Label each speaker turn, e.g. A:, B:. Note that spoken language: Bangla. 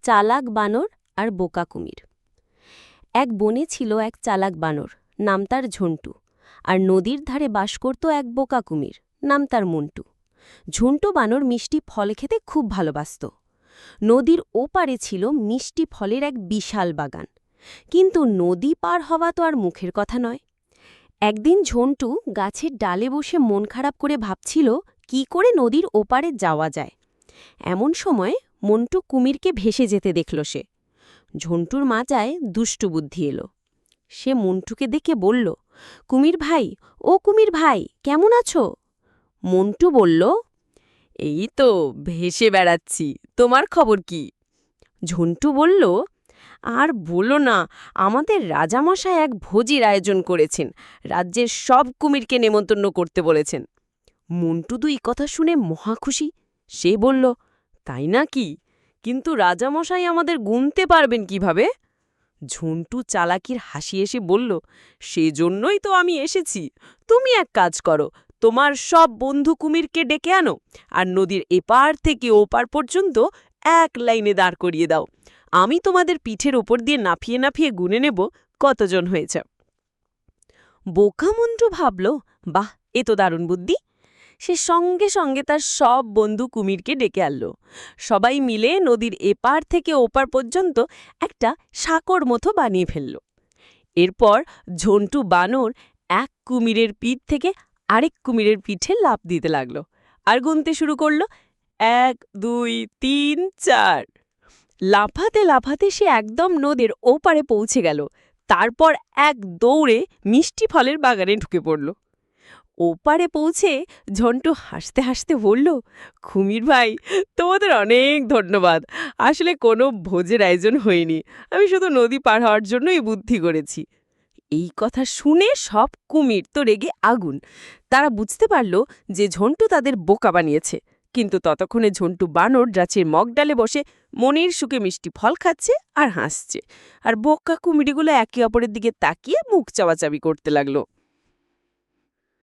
A: চালাক বানর আর বোকা কুমির। এক বনে ছিল এক চালাক বানর, নাম তার ঝন্টু। আর নদীর ধারে বাস করত এক বোকা কুমির, নাম তার মন্টু। ঝন্টু বানর মিষ্টি ফল খেতে খুব ভালোবাসত। নদীর ওপারে ছিল মিষ্টি ফলের এক বিশাল বাগান। কিন্তু নদী পার হওয়া তো আর মুখের কথা নয়। একদিন ঝন্টু গাছের ডালে বসে মন খারাপ করে ভাবছিল কি করে নদীর ওপারে যাওয়া যায়। এমন সময় মন্টু কুমিরকে ভেসে যেতে দেখল সে। ঝন্টুর মাথায় দুষ্টু বুদ্ধি এলো। সে মন্টুকে দেখে বলল, কুমির ভাই, ও কুমির ভাই, কেমন আছো? মন্টু বলল, এই তো ভেসে বেড়াচ্ছি, তোমার খবর কি? ঝন্টু বলল, আর বলো না, আমাদের রাজামশাই এক ভোজির আয়োজন করেছেন, রাজ্যের সব কুমিরকে নেমন্তন্ন করতে বলেছেন। মন্টু দুই কথা শুনে মহা খুশি। সে বলল, তাই নাকি? কিন্তু রাজামশাই আমাদের গুনতে পারবেন কিভাবে? ঝন্টু চালাকির হাসি এসে বলল, সেজন্যই তো আমি এসেছি। তুমি এক কাজ করো, তোমার সব বন্ধু কুমিরকে ডেকে আনো আর নদীর এপার থেকে ওপার পর্যন্ত এক লাইনে দাঁড় করিয়ে দাও। আমি তোমাদের পিঠের ওপর দিয়ে নাফিয়ে নাফিয়ে গুনে নেব কতজন হয়েছে। বোকা মন্টু ভাবল, বাহ, এ তো দারুণ বুদ্ধি। সে সঙ্গে সঙ্গে তার সব বন্ধু কুমিরকে ডেকে আনল। সবাই মিলে নদীর এপার থেকে ওপার পর্যন্ত একটা সাঁকোর মতো বানিয়ে ফেলল। এরপর ঝন্টু বানর এক কুমিরের পিঠ থেকে আরেক কুমিরের পিঠে লাফ দিতে লাগল আর গুনতে শুরু করল, 1 2 3 4। লাফাতে লাফাতে সে একদম নদীর ওপারে পৌঁছে গেল। তারপর এক দৌড়ে মিষ্টি ফলের বাগানে ঢুকে পড়ল। ওপারে পৌঁছে ঝন্টু হাসতে হাসতে বলল, কুমির ভাই, তোমাদের অনেক ধন্যবাদ। আসলে কোনো ভোজের আয়োজন হয়নি, আমি শুধু নদী পার হওয়ার জন্যই বুদ্ধি করেছি। এই কথা শুনে সব কুমির তো রেগে আগুন। তারা বুঝতে পারল যে ঝন্টু তাদের বোকা বানিয়েছে। কিন্তু ততক্ষণে ঝন্টু বানর গাছের মগডালে বসে মনের সুখে মিষ্টি ফল খাচ্ছে আর হাসছে। আর বোকা কুমিরগুলো একে অপরের দিকে তাকিয়ে মুখ চাওয়াচাবি করতে লাগলো।